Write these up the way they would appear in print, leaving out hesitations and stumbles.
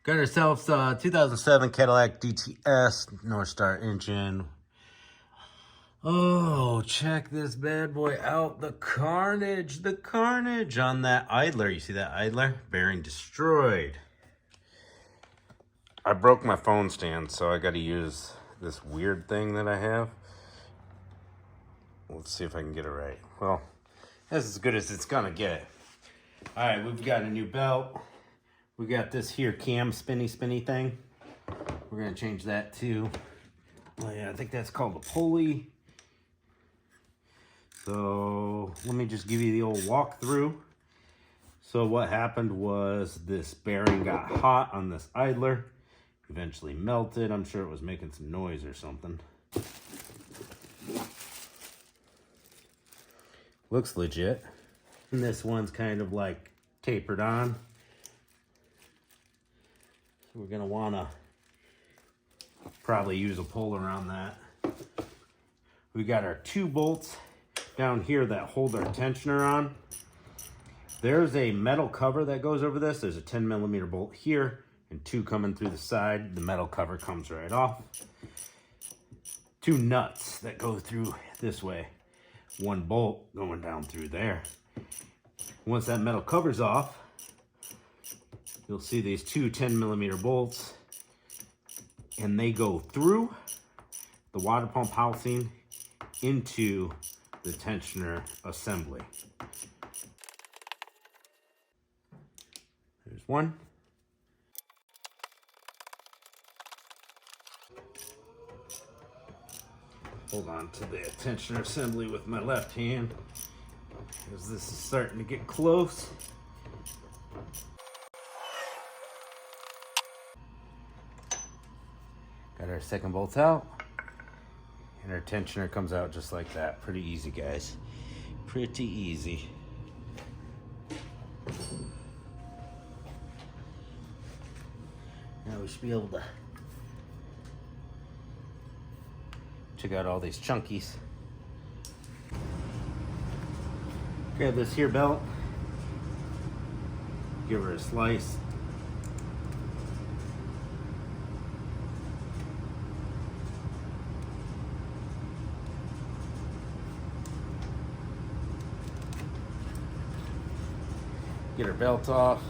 Got ourselves a 2007 Cadillac DTS Northstar engine. Oh, check this bad boy out. The carnage on that idler. You see that idler? Bearing destroyed. I broke my phone stand, so I got to use this weird thing that I have. Let's see if I can get it right. Well, that's as good as it's gonna get. All right, we've got a new belt. We got this here cam spinny thing. We're gonna change that too. Oh yeah, I think that's called a pulley. So let me just give you the old walkthrough. So what happened was this bearing got hot on this idler, eventually melted. I'm sure it was making some noise or something. Looks legit. And this one's kind of like tapered on. So we're gonna wanna probably use a pull around that. We got our 2 bolts down here that hold our tensioner on. There's a metal cover that goes over this. There's a 10mm bolt here and 2 coming through the side. The metal cover comes right off. 2 nuts that go through this way. 1 bolt going down through there. Once that metal cover's off, you'll see these 2 10mm bolts, and they go through the water pump housing into the tensioner assembly. There's one. Hold on to the tensioner assembly with my left hand, because this is starting to get close. Got our second bolt out, and our tensioner comes out just like that. Pretty easy, guys. Pretty easy. Now we should be able to check out all these chunkies. Grab this here belt, give her a slice. Get her belt off.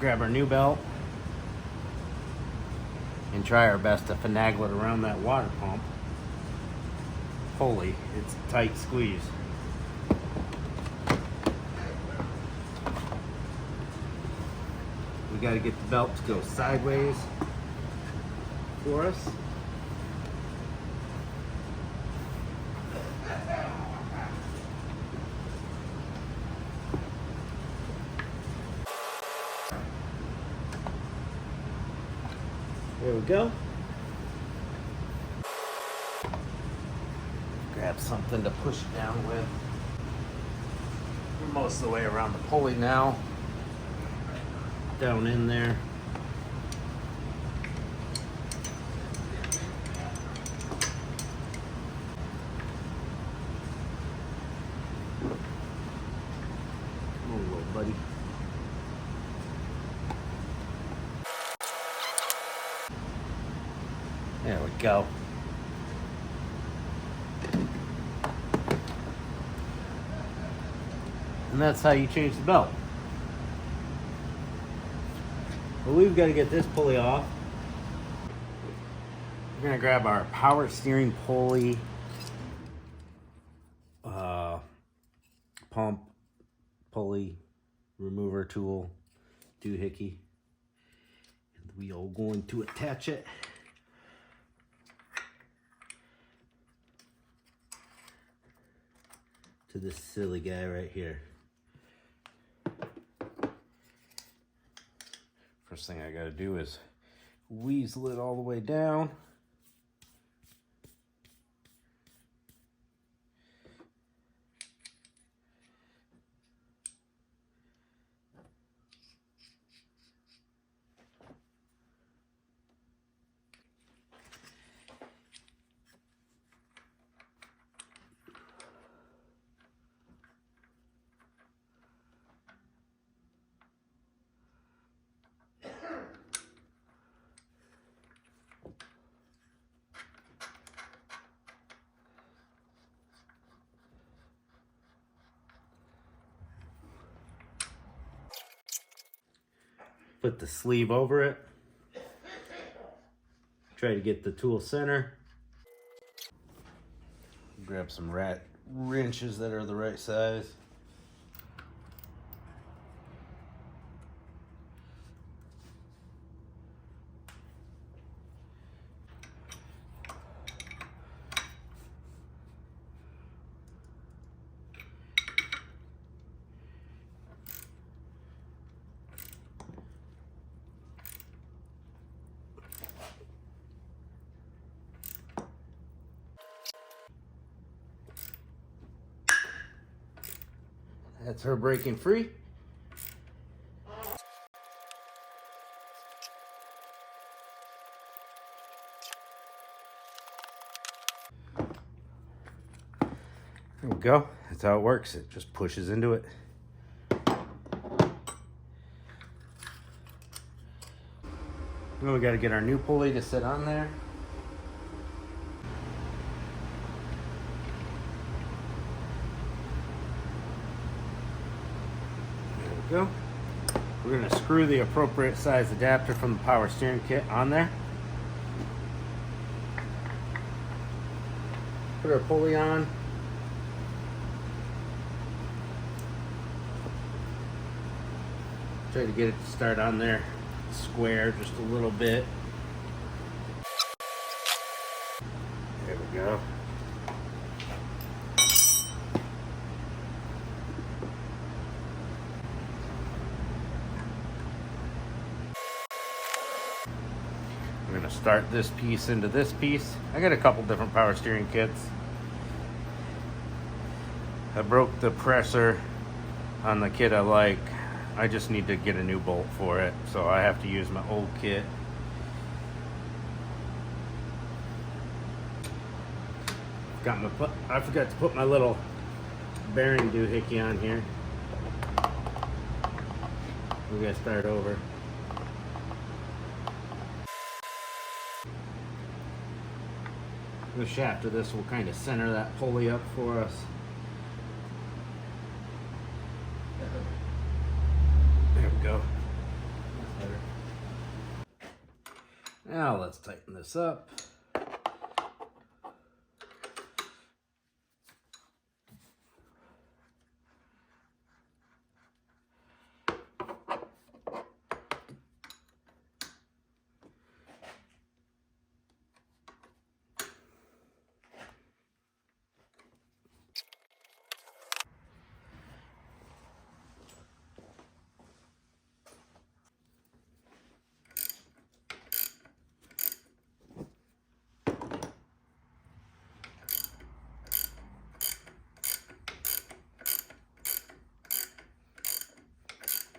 Grab our new belt and try our best to finagle it around that water pump pulley. It's a tight squeeze. We got to get the belt to go sideways for us. There we go. Grab something to push it down with. We're most of the way around the pulley now. Down in there. Come on, little buddy. There we go. And that's how you change the belt. But we've got to get this pulley off. We're going to grab our power steering pulley, pump, pulley, remover tool, doohickey. And we are going to attach it to this silly guy right here. First thing I gotta do is weasel it all the way down. Put the sleeve over it. Try to get the tool center. Grab some rat wrenches that are the right size. That's her breaking free. There we go. That's how it works. It just pushes into it. Now we got to get our new pulley to sit on there. There we go. We're going to screw the appropriate size adapter from the power steering kit on there. Put our pulley on. Try to get it to start on there square just a little bit. There we go. We're going to start this piece into this piece. I got a couple different power steering kits. I broke the pressure on the kit I like. I just need to get a new bolt for it, so I have to use my old kit. I forgot to put my little bearing doohickey on here. We gotta start over. The shaft of this will kind of center that pulley up for us. There we go. Now let's tighten this up.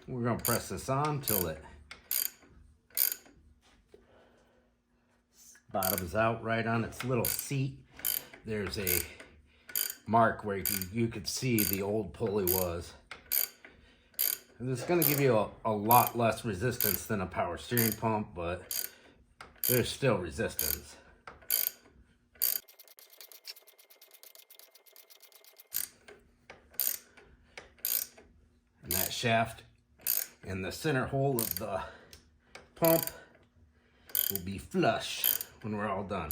We're going to press this on till it bottoms out right on its little seat. There's a mark where you could see the old pulley was. And it's going to give you a lot less resistance than a power steering pump, but there's still resistance. And that shaft in the center hole of the pump will be flush when we're all done.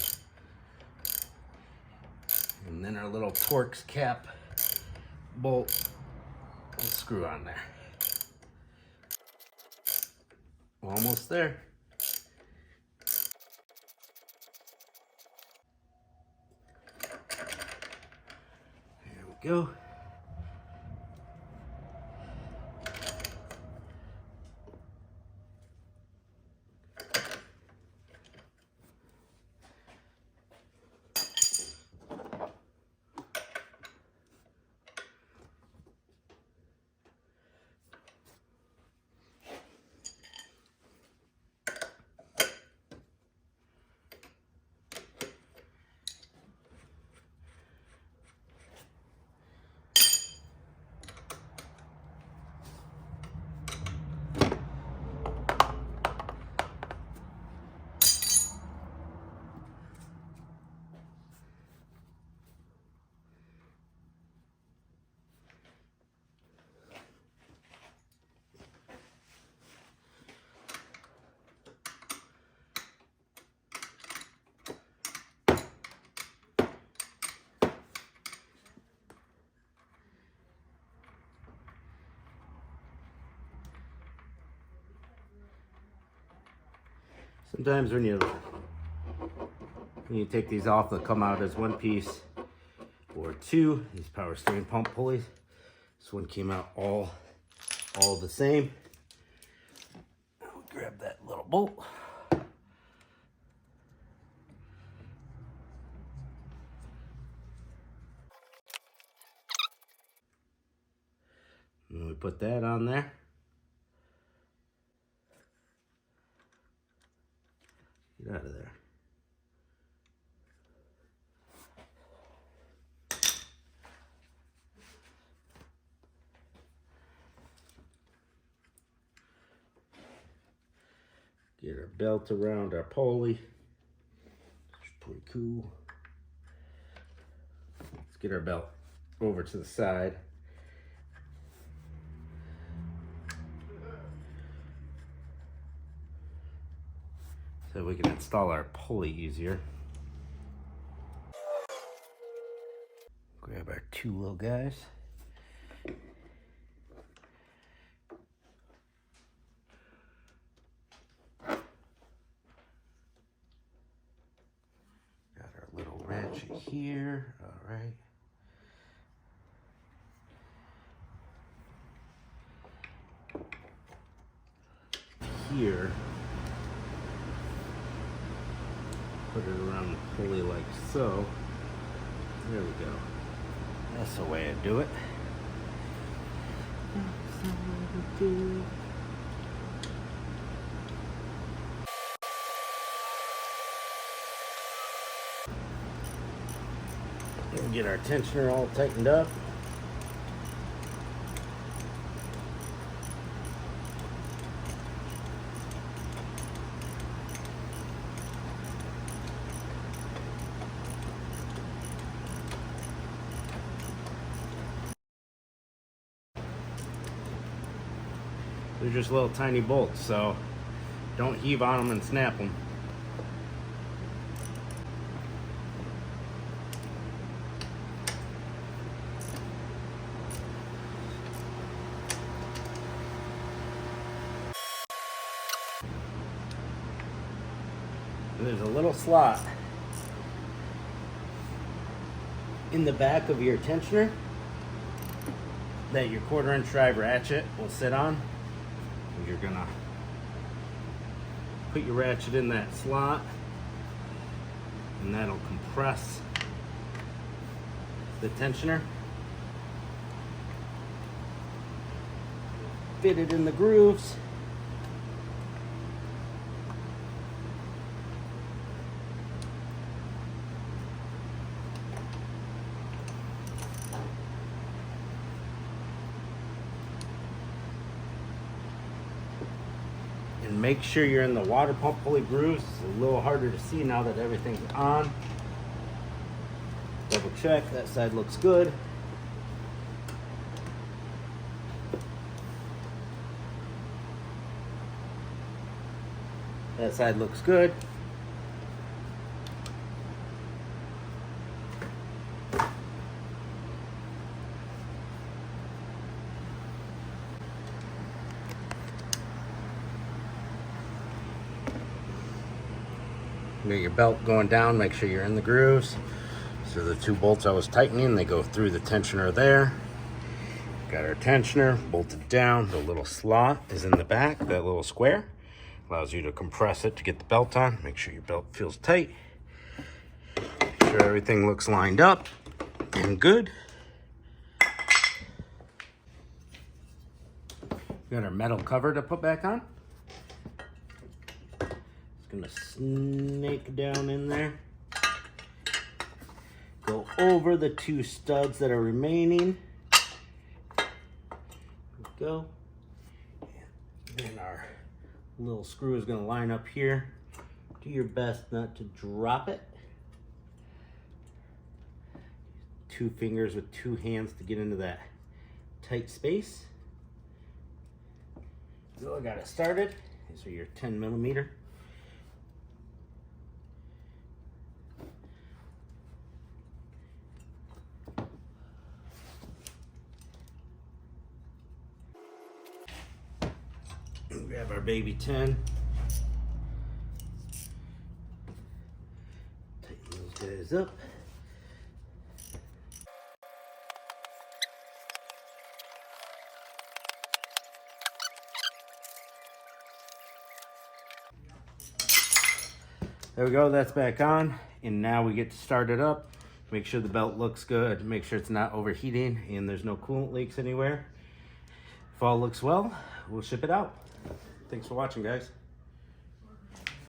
And then our little Torx cap bolt will screw on there. Almost there. There we go. Sometimes when you take these off, they'll come out as one piece or two. These power steering pump pulleys. This one came out all the same. I'll grab that little bolt. And we put that on there. Get out of there. Get our belt around our pulley. It's pretty cool. Let's get our belt over to the side. So we can install our pulley easier. Grab our two little guys. Got our little ratchet here. All right. Here. Put it around the pulley like so. There we go. That's the way I do it. We'll get our tensioner all tightened up. They're just little tiny bolts, so don't heave on them and snap them. And there's a little slot in the back of your tensioner that your 1/4" drive ratchet will sit on. You're gonna put your ratchet in that slot and that'll compress the tensioner. Fit it in the grooves. And make sure you're in the water pump pulley grooves. It's a little harder to see now that everything's on. Double check, that side looks good. That side looks good. Get your belt going down, make sure you're in the grooves. So the two bolts I was tightening, they go through the tensioner there. Got our tensioner bolted down. The little slot is in the back, that little square. Allows you to compress it to get the belt on. Make sure your belt feels tight. Make sure everything looks lined up and good. Got our metal cover to put back on. Gonna snake down in there, go over the two studs that are remaining. There we go. Then our little screw is gonna line up here. Do your best not to drop it. Two fingers with two hands to get into that tight space. So I got it started. These are your 10mm. Grab our baby 10. guys up. There we go, that's back on. And now we get to start it up. Make sure the belt looks good. Make sure it's not overheating and there's no coolant leaks anywhere. If all looks well, we'll ship it out. Thanks for watching, guys.